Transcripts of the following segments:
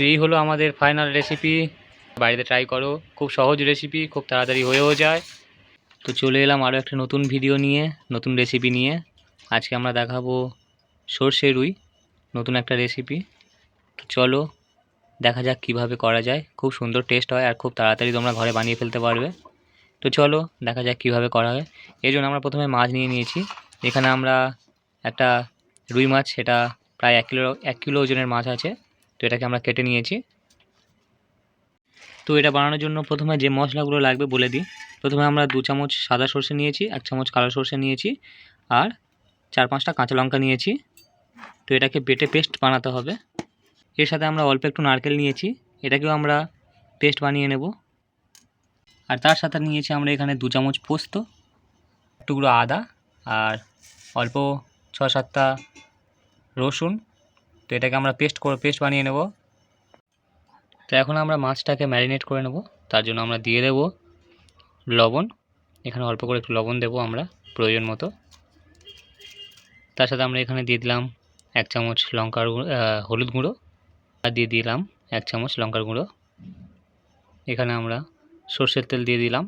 তো এই হলো আমাদের ফাইনাল রেসিপি। বাড়িতে ট্রাই করো, খুব সহজ রেসিপি, খুব তাড়াতাড়ি হয়েও যায়। তো চলে এলাম আরও একটা নতুন ভিডিও নিয়ে, নতুন রেসিপি নিয়ে। আজকে আমরা দেখাবো সর্ষে রুই, নতুন একটা রেসিপি। তো চলো দেখা যাক কিভাবে করা যায়। খুব সুন্দর টেস্ট হয় আর খুব তাড়াতাড়ি তোমরা ঘরে বানিয়ে ফেলতে পারবে। তো চলো দেখা যাক কিভাবে করা হয়। এই জন্য আমরা প্রথমে মাছ নিয়ে নিয়েছি। এখানে আমরা একটা রুই মাছ, সেটা প্রায় 1 কিলো ওজনের মাছ আছে। তো এটাকে আমরা কেটে নিয়েছি। তো এটা বানানোর জন্য প্রথমে যে মশলাগুলো লাগবে বলে দিই। প্রথমে আমরা 2 চামচ সাদা সর্ষে নিয়েছি, 1 চামচ কালো সর্ষে নিয়েছি, আর 4-5টা কাঁচা লঙ্কা নিয়েছি। তো এটাকে বেটে পেস্ট বানাতে হবে। এর সাথে আমরা অল্প একটু নারকেল নিয়েছি, এটাকেও আমরা পেস্ট বানিয়ে নেব। আর তার সাথে নিয়েছি আমরা এখানে 2 চামচ পোস্ত, টুকরো আদা, আর অল্প 6-7টা রসুন। তো এটাকে আমরা পেস্ট বানিয়ে নেব। তো এখন আমরা মাছটাকে ম্যারিনেট করে নেব। তার জন্য আমরা দিয়ে দেব লবণ। এখানে অল্প করে একটু লবণ দেব আমরা প্রয়োজন মতো। তার সাথে আমরা এখানে দিয়ে দিলাম 1 চামচ হলুদ গুঁড়ো, আর দিয়ে দিলাম 1 চামচ লঙ্কার গুঁড়ো। এখানে আমরা সর্ষের তেল দিয়ে দিলাম।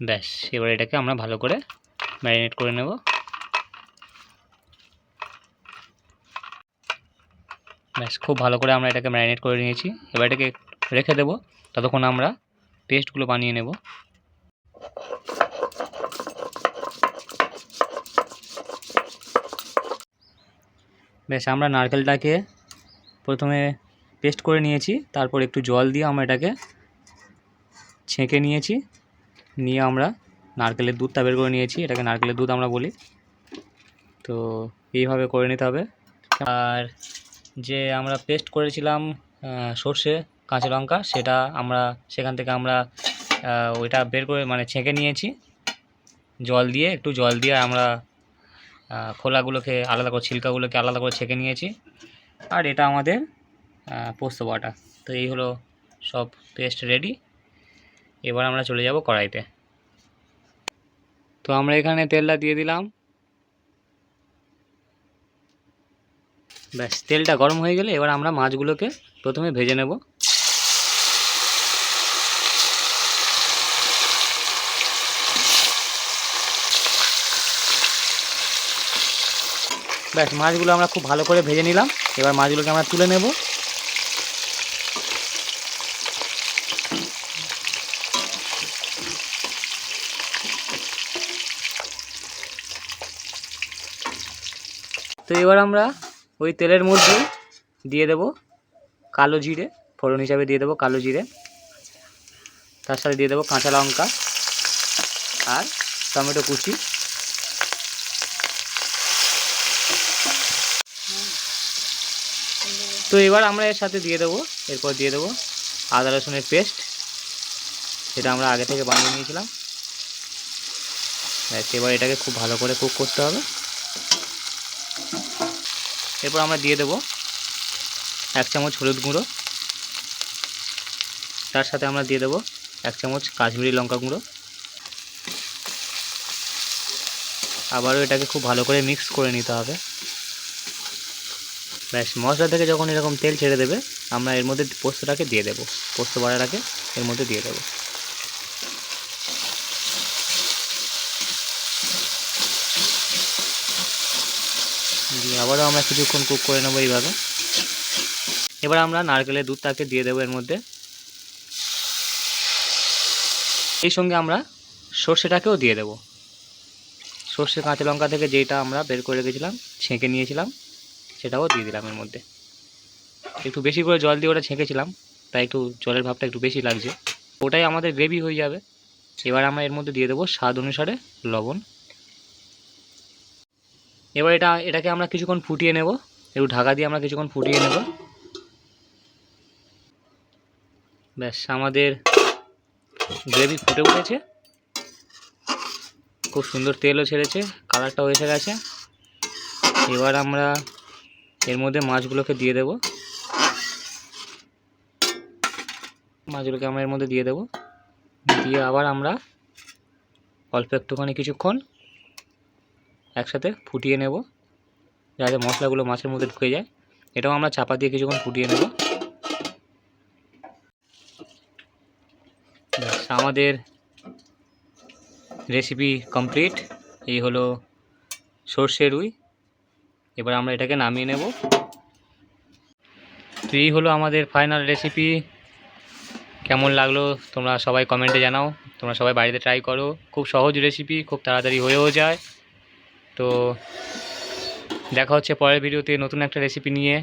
ব্যাস, এবার এটাকে আমরা ভালো করে ম্যারিনেট করে নেব। ব্যাস, খুব ভালো করে আমরা এটাকে ম্যারিনেট করে নিয়েছি। এবার এটাকে রেখে দেব, ততক্ষণ আমরা পেস্টগুলো বানিয়ে নেব। বেশ, আমরা নারকেলটাকে প্রথমে পেস্ট করে নিয়েছি, তারপর একটু জল দিয়ে আমরা এটাকে ছেঁকে নিয়েছি। নিয়ে আমরা নারকেলের দুধটা বের করে নিয়েছি, এটাকে নারকেলের দুধ আমরা বলি। তো এইভাবে করে নিতে হবে। আর যে আমরা পেস্ট করেছিলাম সর্ষে কাঁচা লঙ্কা, সেটা আমরা সেখান থেকে আমরা ওইটা বের করে মানে ছেঁকে নিয়েছি একটু জল দিয়ে আমরা খোলাগুলোকে আলাদা করে, ছিলকাগুলোকে আলাদা করে ছেঁকে নিয়েছি। আর এটা আমাদের পোস্ত বাটা। তো এই হলো সব পেস্ট রেডি। এবার আমরা চলে যাব কড়াইতে। তো আমরা এখানে তেলটা দিয়ে দিলাম। ব্যাস, তেলটা গরম হয়ে গেলে এবার আমরা মাছগুলোকে প্রথমে ভেজে নেব। ব্যাস, মাছগুলো আমরা খুব ভালো করে ভেজে নিলাম। এবার মাছগুলোকে আমরা তুলে নেব। তো এবার আমরা ওই তেলের মধ্যে দিয়ে দেব কালো জিরে, ফোড়ন হিসাবে দিয়ে দেবো কালো জিরে। তার সাথে দিয়ে দেবো কাঁচা লঙ্কা আর টমেটো কুচি। তো এবার আমরা এর সাথে এরপর দিয়ে দেবো আদা রসুনের পেস্ট, সেটা আমরা আগে থেকে বানিয়ে নিয়েছিলাম। এবার এটাকে খুব ভালো করে কুক করতে হবে। এরপর আমরা দিয়ে দেবো 1 চামচ হলুদ গুঁড়ো, তার সাথে আমরা দিয়ে দেবো 1 চামচ কাশ্মীরি লঙ্কা গুঁড়ো। আবারও এটাকে খুব ভালো করে মিক্স করে নিতে হবে। ব্যাস, মশলা থেকে যখন এরকম তেল ছেড়ে দেবে, আমরা এর মধ্যে পোস্তটাকে দিয়ে দেবো, পোস্ত বাটাটাকে এর মধ্যে দিয়ে দেবো। দিয়ে আবারও আমরা কিছুক্ষণ কুক করে নেবো এইভাবে। এবার আমরা নারকেলের দুধটাকে দিয়ে দেবো এর মধ্যে। এই সঙ্গে আমরা সর্ষেটাকেও দিয়ে দেবো। সর্ষে কাঁচা লঙ্কা থেকে যেটা আমরা বের করে রেখেছিলাম, ছেঁকে নিয়েছিলাম, সেটাও দিয়ে দিলাম এর মধ্যে। একটু বেশি করে জল দিয়ে ওটা ছেঁকেছিলাম, তাই একটু জলের ভাবটা একটু বেশি লাগছে। ওটাই আমাদের গ্রেভি হয়ে যাবে। এবার আমরা এর মধ্যে দিয়ে দেবো স্বাদ অনুসারে লবণ। এবার এটাকে আমরা কিছুক্ষণ ফুটিয়ে নেব, একটু ঢাকা দিয়ে আমরা কিছুক্ষণ ফুটিয়ে নেব। ব্যাস, আমাদের গ্রেভি ফুটে উঠেছে, খুব সুন্দর তেলও ছেড়েছে, কালারটাও এসে গেছে। এবার আমরা এর মধ্যে মাছগুলোকে দিয়ে দেব। মাছগুলোকে আমরা এর মধ্যে দিয়ে দেব, দিয়ে আবার আমরা অল্প একটুখানি কিছুক্ষণ একসাথে ফুটিয়ে নেব। যাতে মশলাগুলো মাছের মধ্যে ঢুকে যায়। এটাও আমরা চাপা দিয়ে কিছুক্ষণ ফুটিয়ে নেব। আমাদের রেসিপি কমপ্লিট। এই হলো সর্ষে রুই। এবার আমরা এটাকে নামিয়ে নেব। তো এই হলো আমাদের ফাইনাল রেসিপি। কেমন লাগলো তোমরা সবাই কমেন্টে জানাও। তোমরা সবাই বাড়িতে ট্রাই করো, খুব সহজ রেসিপি, খুব তাড়াতাড়ি হয়েও যায়। তো দেখা হচ্ছে পরের ভিডিওতে নতুন একটা রেসিপি নিয়ে।